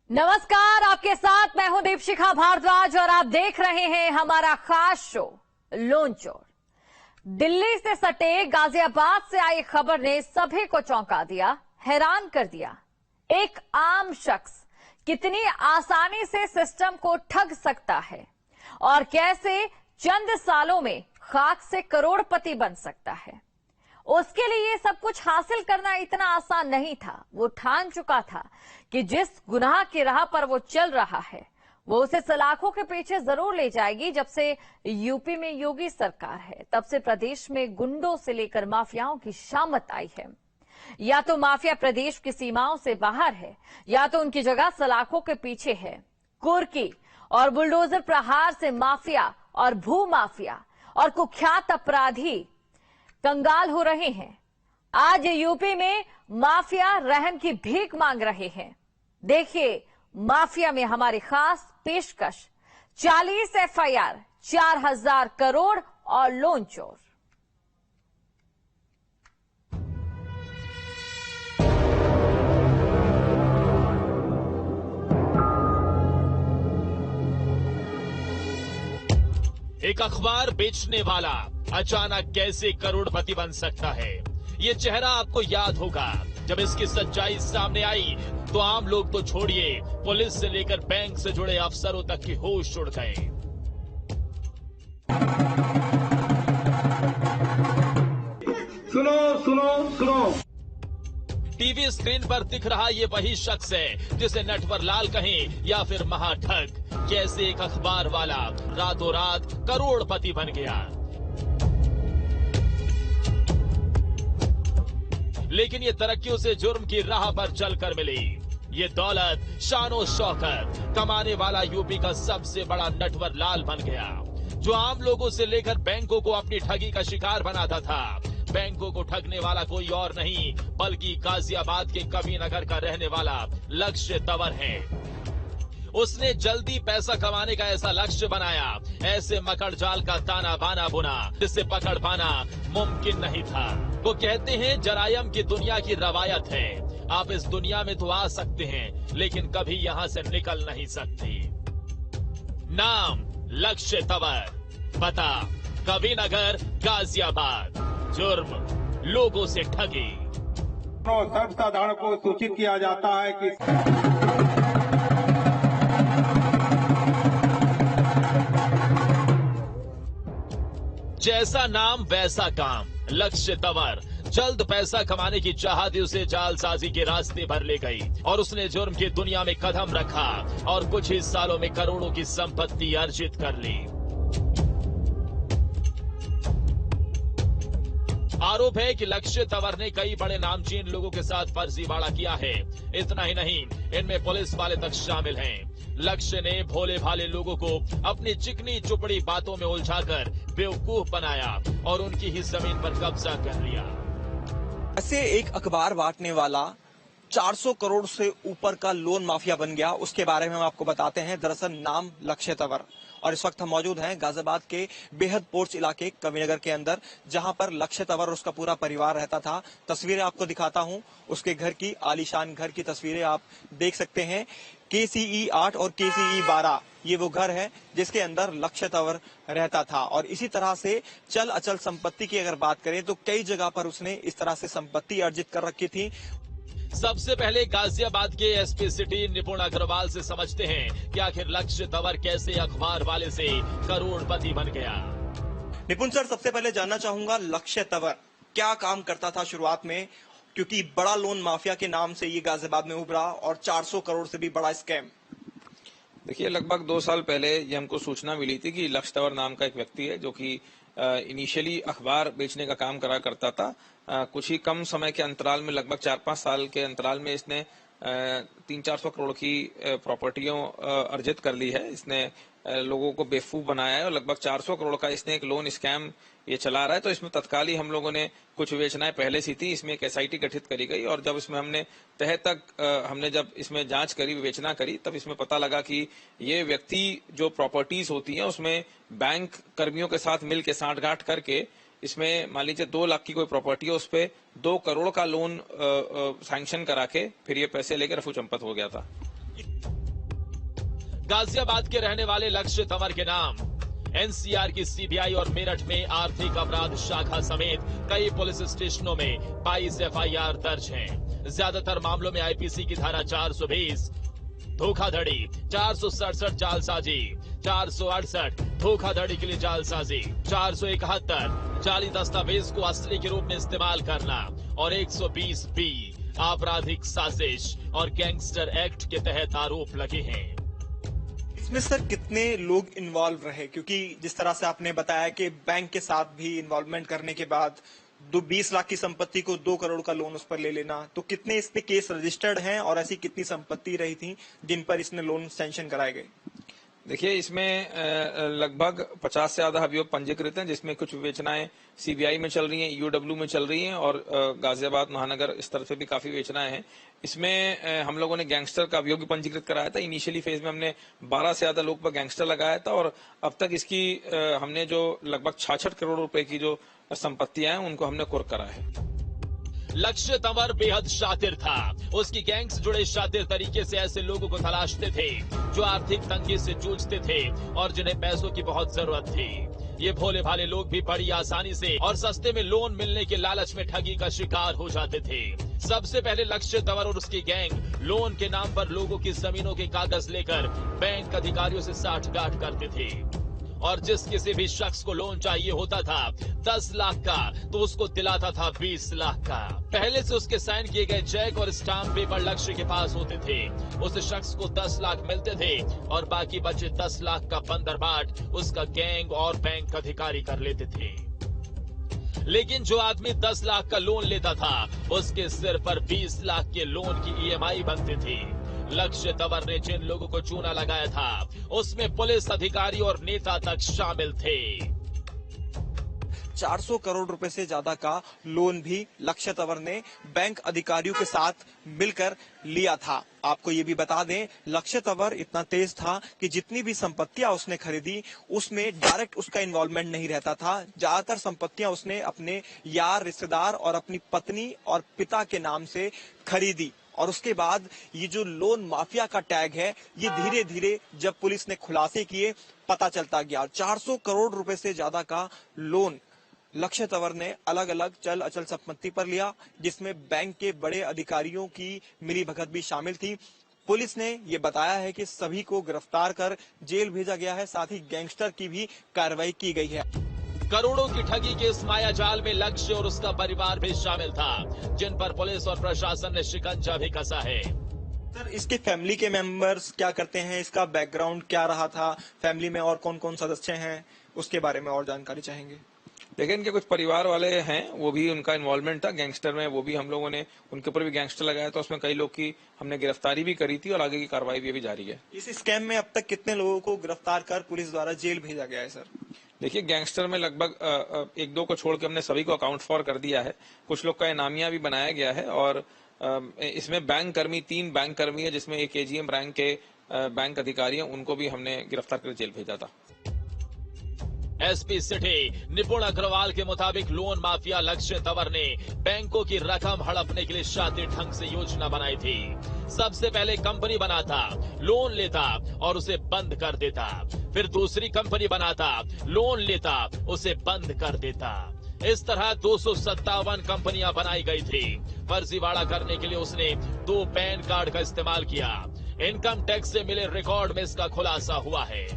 नमस्कार, आपके साथ मैं हूं दीपशिखा भारद्वाज और आप देख रहे हैं हमारा खास शो लोन चोर। दिल्ली से सटे गाजियाबाद से आई खबर ने सभी को चौंका दिया, हैरान कर दिया। एक आम शख्स कितनी आसानी से सिस्टम को ठग सकता है और कैसे चंद सालों में खाक से करोड़पति बन सकता है। उसके लिए सब कुछ हासिल करना इतना आसान नहीं था। वो ठान चुका था कि जिस गुनाह की राह पर वो चल रहा है वो उसे सलाखों के पीछे जरूर ले जाएगी। जब से यूपी में योगी सरकार है तब से प्रदेश में गुंडों से लेकर माफियाओं की शामत आई है। या तो माफिया प्रदेश की सीमाओं से बाहर है या तो उनकी जगह सलाखों के पीछे है। कुर्की और बुलडोजर प्रहार से माफिया और भू माफिया और कुख्यात अपराधी कंगाल हो रहे हैं। आज यूपी में माफिया रहम की भीख मांग रहे हैं। देखिए माफिया में हमारी खास पेशकश, 40 एफआईआर, 4000 करोड़ और लोन चोर। एक अखबार बेचने वाला अचानक कैसे करोड़पति बन सकता है, ये चेहरा आपको याद होगा। जब इसकी सच्चाई सामने आई तो आम लोग तो छोड़िए, पुलिस से लेकर बैंक से जुड़े अफसरों तक की होश उड़ गए। सुनो सुनो सुनो, टीवी स्क्रीन पर दिख रहा ये वही शख्स है जिसे नटवर लाल कहें या फिर महाठग। कैसे एक अखबार वाला रातों रात करोड़पति बन गया। लेकिन ये तरक्की उसे जुर्म की राह पर चलकर मिली। ये दौलत, शानो शौकत कमाने वाला यूपी का सबसे बड़ा नटवर लाल बन गया, जो आम लोगों से लेकर बैंकों को अपनी ठगी का शिकार बनाता था। बैंकों को ठगने वाला कोई और नहीं बल्कि गाजियाबाद के कबीरनगर का रहने वाला लक्ष्य तंवर है। उसने जल्दी पैसा कमाने का ऐसा लक्ष्य बनाया, ऐसे मकड़ जाल का ताना बाना बुना जिससे पकड़ पाना मुमकिन नहीं था। वो कहते हैं जरायम की दुनिया की रवायत है, आप इस दुनिया में तो आ सकते हैं लेकिन कभी यहाँ से निकल नहीं सकते। नाम लक्ष्य तंवर, पता कबीरनगर गाजियाबाद, जुर्म लोगों से ठगी। सर्वसाधारण को सूचित किया जाता है कि जैसा नाम वैसा काम। लक्ष्य तंवर जल्द पैसा कमाने की चाहत उसे जालसाजी के रास्ते पर ले गई और उसने जुर्म की दुनिया में कदम रखा और कुछ ही सालों में करोड़ों की संपत्ति अर्जित कर ली। आरोप है कि लक्ष्य तंवर ने कई बड़े नामचीन लोगों के साथ फर्जीवाड़ा किया है। इतना ही नहीं, इनमें पुलिस वाले तक शामिल हैं। लक्ष्य ने भोले भाले लोगों को अपनी चिकनी चुपड़ी बातों में उलझाकर बेवकूफ बनाया और उनकी ही जमीन पर कब्जा कर लिया। ऐसे एक अखबार बांटने वाला 400 करोड़ से ऊपर का लोन माफिया बन गया, उसके बारे में हम आपको बताते हैं। दरअसल नाम लक्ष्य तंवर, और इस वक्त हम मौजूद हैं गाजियाबाद के बेहद पोर्च इलाके कबीरनगर के अंदर, जहां पर लक्ष्य तंवर और उसका पूरा परिवार रहता था। तस्वीरें आपको दिखाता हूं उसके घर की, आलीशान घर की तस्वीरें आप देख सकते हैं। KCE 8 और KCE 12 ये वो घर है जिसके अंदर लक्ष्य तंवर रहता था। और इसी तरह से चल अचल संपत्ति की अगर बात करें तो कई जगह पर उसने इस तरह से संपत्ति अर्जित कर रखी थी। सबसे पहले गाजियाबाद के एसपी सिटी निपुण अग्रवाल से समझते हैं कि आखिर लक्ष्य तंवर कैसे अखबार वाले से करोड़पति बन गया। निपुण सर, सबसे पहले जानना चाहूंगा लक्ष्य तंवर क्या काम करता था शुरुआत में, क्योंकि बड़ा लोन माफिया के नाम से ये गाजियाबाद में उभरा और 400 करोड़ से भी बड़ा स्कैम। देखिए, लगभग 2 साल पहले ये हमको सूचना मिली थी कि लक्ष्य तंवर नाम का एक व्यक्ति है जो कि इनिशियली अखबार बेचने का काम करा करता था। कुछ ही कम समय के अंतराल में, लगभग 4-5 साल के अंतराल में इसने 300-400 करोड़ की प्रॉपर्टियों अर्जित कर ली है। इसने लोगों को बेवकूफ बनाया है और लगभग 400 करोड़ का इसने एक लोन स्कैम ये चला रहा है। तो इसमें तत्काल ही हम लोगों ने कुछ विवेचनाएं पहले से थी, इसमें एक SIT गठित करी गई और जब इसमें हमने तह तक हमने जब इसमें जांच करी, विवेचना करी, तब इसमें पता लगा कि ये व्यक्ति जो प्रॉपर्टीज होती हैं उसमें बैंक कर्मियों के साथ मिल के साठगांठ करके इसमें मान लीजिए 2 लाख की कोई प्रॉपर्टी है, उस पे 2 करोड़ का लोन सैंक्शन करा के फिर ये पैसे लेकर रफू चंपत हो गया था। गाजियाबाद के रहने वाले लक्ष्य तंवर के नाम एनसीआर की सीबीआई और मेरठ में आर्थिक अपराध शाखा समेत कई पुलिस स्टेशनों में 22 एफआईआर दर्ज हैं। ज्यादातर मामलों में आईपीसी की धारा 420 धोखाधड़ी, 467 जालसाजी, 468 धोखाधड़ी के लिए जालसाजी, 471 जाली दस्तावेज को असली के रूप में इस्तेमाल करना और 120 बी आपराधिक साजिश और गैंगस्टर एक्ट के तहत आरोप लगे हैं। इसमें सर कितने लोग इन्वॉल्व रहे, क्योंकि जिस तरह से आपने बताया कि बैंक के साथ भी इन्वॉल्वमेंट करने के बाद 20 लाख की संपत्ति को 2 करोड़ का लोन उस पर ले लेना, तो कितने इस पे केस रजिस्टर्ड हैं और ऐसी कितनी संपत्ति रही थी जिन पर इसने लोन सैंक्शन कराए गए? देखिए, इसमें लगभग 50 से ज्यादा अभियोग पंजीकृत हैं, जिसमें कुछ विवेचनाएं सीबीआई में चल रही हैं, ईओडब्ल्यू में चल रही हैं और गाजियाबाद महानगर इस तरफ से भी काफी विवेचनाएं हैं। इसमें हम लोगों ने गैंगस्टर का अभियोग भी पंजीकृत कराया था। इनिशियली फेज में हमने 12 से ज्यादा लोग पर गैंगस्टर लगाया था और अब तक इसकी हमने जो लगभग 66 करोड़ रुपए की जो संपत्तियां हैं उनको हमने कुर्क करा है। लक्ष्य तंवर बेहद शातिर था। उसकी गैंग से जुड़े शातिर तरीके से ऐसे लोगों को तलाशते थे जो आर्थिक तंगी से जूझते थे और जिन्हें पैसों की बहुत जरूरत थी। ये भोले भाले लोग भी बड़ी आसानी से और सस्ते में लोन मिलने के लालच में ठगी का शिकार हो जाते थे। सबसे पहले लक्ष्य तंवर और उसकी गैंग लोन के नाम पर लोगों की जमीनों के कागज लेकर बैंक अधिकारियों से साठगांठ करते थे और जिस किसी भी शख्स को लोन चाहिए होता था 10 लाख का, तो उसको दिलाता था 20 लाख का। पहले से उसके साइन किए गए चेक और स्टाम्प पेपर लक्ष्य के पास होते थे। उस शख्स को 10 लाख मिलते थे और बाकी बचे 10 लाख का बंदरबाट उसका गैंग और बैंक अधिकारी कर लेते थे। लेकिन जो आदमी 10 लाख का लोन लेता था उसके सिर पर 20 लाख के लोन की ईएमआई बनती थी। लक्ष्य तंवर ने जिन लोगों को चूना लगाया था उसमें पुलिस अधिकारी और नेता तक शामिल थे। 400 करोड़ रुपए से ज्यादा का लोन भी लक्ष्य तंवर ने बैंक अधिकारियों के साथ मिलकर लिया था। आपको ये भी बता दें, लक्ष्य तंवर इतना तेज था कि जितनी भी संपत्तियां उसने खरीदी उसमें डायरेक्ट उसका इन्वॉल्वमेंट नहीं रहता था। ज्यादातर संपत्तियां उसने अपने यार, रिश्तेदार और अपनी पत्नी और पिता के नाम से खरीदी और उसके बाद ये जो लोन माफिया का टैग है ये धीरे धीरे जब पुलिस ने खुलासे किए पता चलता गया। 400 करोड़ रुपए से ज्यादा का लोन लक्ष्य तंवर ने अलग अलग चल अचल संपत्ति पर लिया, जिसमें बैंक के बड़े अधिकारियों की मिलीभगत भी शामिल थी। पुलिस ने ये बताया है कि सभी को गिरफ्तार कर जेल भेजा गया है, साथ ही गैंगस्टर की भी कार्रवाई की गई है। करोड़ों की ठगी के इस माया जाल में लक्ष्य और उसका परिवार भी शामिल था, जिन पर पुलिस और प्रशासन ने शिकंजा भी कसा है। सर, इसके फैमिली के मेंबर्स क्या करते हैं, इसका बैकग्राउंड क्या रहा था, फैमिली में और कौन कौन सदस्य हैं, उसके बारे में और जानकारी चाहेंगे। देखिए, इनके कुछ परिवार वाले हैं, वो भी उनका इन्वॉल्वमेंट था गैंगस्टर में, वो भी हम लोगों ने उनके ऊपर भी गैंगस्टर लगाया था। उसमें कई लोग की हमने गिरफ्तारी भी करी थी और आगे की कार्रवाई भी अभी जारी है। इस स्कैम में अब तक कितने लोगों को गिरफ्तार कर पुलिस द्वारा जेल भेजा गया है? सर देखिए, गैंगस्टर में लगभग 1-2 को छोड़ के हमने सभी को अकाउंट फॉर कर दिया है। कुछ लोग का इनामिया भी बनाया गया है और इसमें बैंक कर्मी 3 बैंक कर्मी है, जिसमें एक एजीएम रैंक के बैंक अधिकारी हैं, उनको भी हमने गिरफ्तार कर जेल भेजा था। एसपी सिटी निपुण अग्रवाल के मुताबिक लोन माफिया लक्ष्य तंवर ने बैंकों की रकम हड़पने के लिए शातिर ढंग से योजना बनाई थी। सबसे पहले कंपनी बनाता, लोन लेता और उसे बंद कर देता, फिर दूसरी कंपनी बनाता, लोन लेता, उसे बंद कर देता। इस तरह 257 कंपनियां बनाई गई थी। फर्जीवाड़ा करने के लिए उसने 2 पैन कार्ड का इस्तेमाल किया। इनकम टैक्स से मिले रिकॉर्ड में इसका खुलासा हुआ है।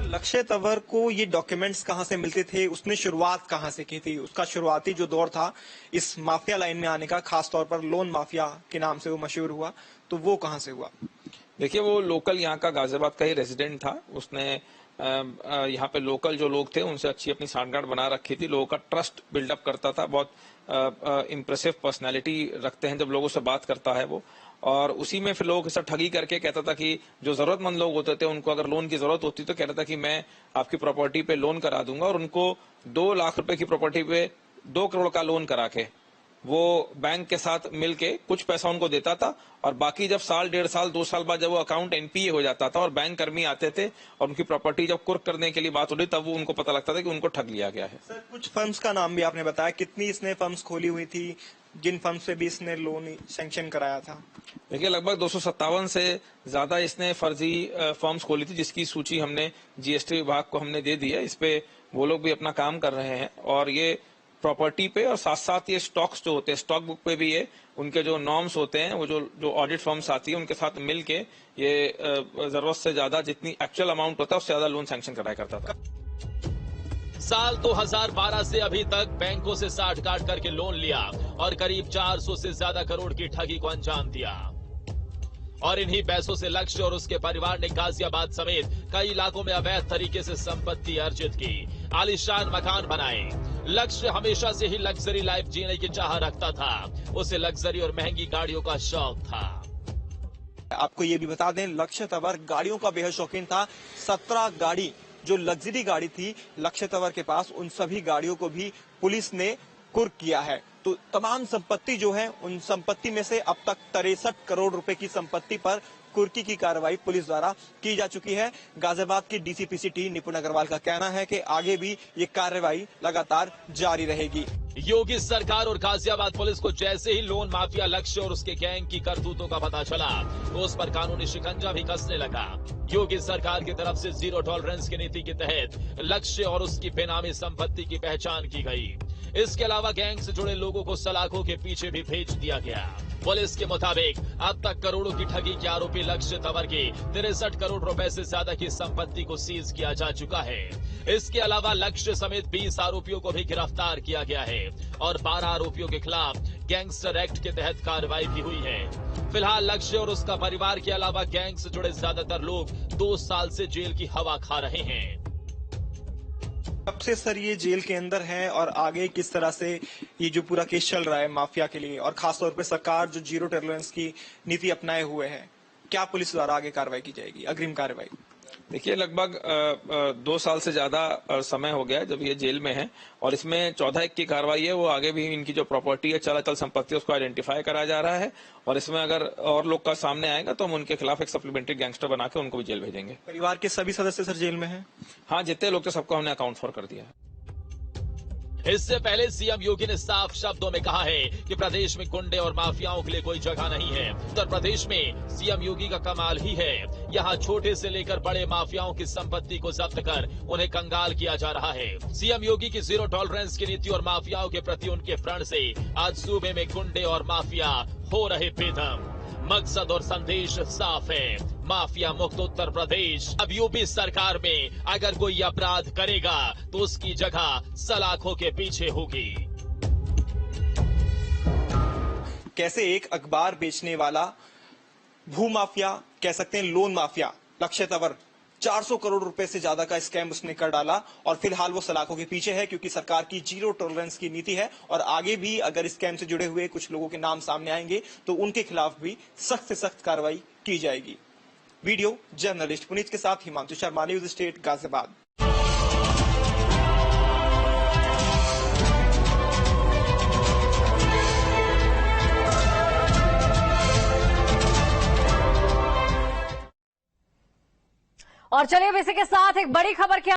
लक्ष्य तंवर को ये डॉक्यूमेंट्स कहां से मिलते थे, उसने शुरुआत कहां से की थी, उसका शुरुआती जो दौर था इस माफिया लाइन में आने का, खास तौर पर लोन माफिया के नाम से वो मशहूर हुआ, तो वो कहां से हुआ? देखिए, वो लोकल यहाँ का गाजियाबाद का ही रेजिडेंट था। उसने यहाँ पे लोकल जो लोग थे उनसे अच्छी अपनी सांठगांठ बना रखी थी, लोगों का ट्रस्ट बिल्डअप करता था। बहुत इम्प्रेसिव पर्सनैलिटी रखते हैं जब लोगों से बात करता है वो, और उसी में फिर लोगों के साथ ठगी करके कहता था कि जो जरूरतमंद लोग होते थे उनको अगर लोन की जरूरत होती तो कहता था कि मैं आपकी प्रॉपर्टी पे लोन करा दूंगा, और उनको 2 लाख रुपए की प्रॉपर्टी पे 2 करोड़ का लोन करा के वो बैंक के साथ मिलके कुछ पैसा उनको देता था, और बाकी जब साल, 1.5 साल, 2 साल बाद जब वो अकाउंट एनपीए हो जाता था और बैंक कर्मी आते थे और उनकी प्रॉपर्टी जब कुर्क करने के लिए बात हो रही, तब वो उनको पता लगता था कि उनको ठग लिया गया है। सर, कुछ फर्म्स का नाम भी आपने बताया, कितनी इसने फर्म्स खोली हुई थी, जिन फर्म से भी इसने लोन सैंक्शन कराया था? देखिए, लगभग 257 से ज्यादा इसने फर्जी फर्म्स खोली थी, जिसकी सूची हमने जीएसटी विभाग को हमने दे दी है। इस पे वो लोग भी अपना काम कर रहे हैं और ये प्रॉपर्टी पे और साथ साथ ये स्टॉक्स जो होते हैं, स्टॉक बुक पे भी ये उनके जो नॉर्म्स होते हैं, वो जो ऑडिट फर्म्स आती है उनके साथ मिलके ये जरूरत से ज्यादा जितनी एक्चुअल अमाउंट होता है उससे ज्यादा लोन सैंक्शन कराया करता था। साल 2012 से अभी तक बैंकों से साठ काट करके लोन लिया और करीब 400 से ज्यादा करोड़ की ठगी को अंजाम दिया। और इन्हीं पैसों से लक्ष्य और उसके परिवार ने गाजियाबाद समेत कई इलाकों में अवैध तरीके से संपत्ति अर्जित की, आलीशान मकान बनाए। लक्ष्य हमेशा से ही लग्जरी लाइफ जीने की चाह रखता था, उसे लग्जरी और महंगी गाड़ियों का शौक था। आपको ये भी बता दें, लक्ष्य तंवर गाड़ियों का बेहद शौकीन था। 17 गाड़ी जो लग्जरी गाड़ी थी लक्ष्य तंवर के पास, उन सभी गाड़ियों को भी पुलिस ने कुर्क किया है। तो तमाम संपत्ति जो है, उन संपत्ति में से अब तक 63 करोड़ रुपए की संपत्ति पर कुर्की की कार्रवाई पुलिस द्वारा की जा चुकी है। गाजियाबाद की डीसीपीसी टीम निपुण अग्रवाल का कहना है कि आगे भी ये कार्रवाई लगातार जारी रहेगी। योगी सरकार और गाजियाबाद पुलिस को जैसे ही लोन माफिया लक्ष्य और उसके गैंग की करतूतों का पता चला तो उस पर कानूनी शिकंजा भी कसने लगा। योगी सरकार की तरफ से जीरो टॉलरेंस की नीति के तहत लक्ष्य और उसकी बेनामी संपत्ति की पहचान की गई। इसके अलावा गैंग से जुड़े लोगों को सलाखों के पीछे भी भेज दिया गया। पुलिस के मुताबिक अब तक करोड़ों की ठगी के आरोपी लक्ष्य तंवर की 63 करोड़ रुपए से ज्यादा की संपत्ति को सीज किया जा चुका है। इसके अलावा लक्ष्य समेत 20 आरोपियों को भी गिरफ्तार किया गया है और 12 आरोपियों के खिलाफ गैंगस्टर एक्ट के तहत कार्रवाई भी हुई है। फिलहाल लक्ष्य और उसका परिवार के अलावा गैंग से जुड़े ज्यादातर लोग 2 साल से जेल की हवा खा रहे हैं। कब से सर ये जेल के अंदर है और आगे किस तरह से ये जो पूरा केस चल रहा है माफिया के लिए, और खासतौर पे सरकार जो जीरो टॉलरेंस की नीति अपनाए हुए है, क्या पुलिस द्वारा आगे कार्रवाई की जाएगी, अग्रिम कार्रवाई? देखिए, लगभग 2 साल से ज्यादा समय हो गया है जब ये जेल में है और इसमें 14 की कार्रवाई है। वो आगे भी इनकी जो प्रॉपर्टी है, चल अचल संपत्ति, उसको आइडेंटिफाई कराया जा रहा है और इसमें अगर और लोग का सामने आएगा तो हम उनके खिलाफ एक सप्लीमेंट्री गैंगस्टर बना के उनको भी जेल भेजेंगे। परिवार के सभी सदस्य सर जेल में हैं? हाँ, जितने लोग थे सबको हमने अकाउंट फॉर कर दिया है। इससे पहले सीएम योगी ने साफ शब्दों में कहा है कि प्रदेश में गुंडे और माफियाओं के लिए कोई जगह नहीं है। उत्तर प्रदेश में सीएम योगी का कमाल ही है, यहाँ छोटे से लेकर बड़े माफियाओं की संपत्ति को जब्त कर उन्हें कंगाल किया जा रहा है। सीएम योगी की जीरो टॉलरेंस की नीति और माफियाओं के प्रति उनके प्रण से आज सूबे में गुंडे और माफिया हो रहे बेदम। मकसद और संदेश साफ है, माफिया मुक्त उत्तर प्रदेश। अब यूपी सरकार में अगर कोई अपराध करेगा तो उसकी जगह सलाखों के पीछे होगी। कैसे एक अखबार बेचने वाला भू माफिया, कह सकते हैं लोन माफिया लक्ष्य तंवर, 400 करोड़ रुपए से ज्यादा का स्कैम उसने कर डाला और फिलहाल वो सलाखों के पीछे है, क्योंकि सरकार की जीरो टॉलरेंस की नीति है और आगे भी अगर स्कैम से जुड़े हुए कुछ लोगों के नाम सामने आएंगे तो उनके खिलाफ भी सख्त से सख्त कार्रवाई की जाएगी। वीडियो जर्नलिस्ट पुनीत के साथ हिमांशु शर्मा, न्यूज स्टेट, गाजियाबाद। और चलिए अब इसी के साथ एक बड़ी खबर की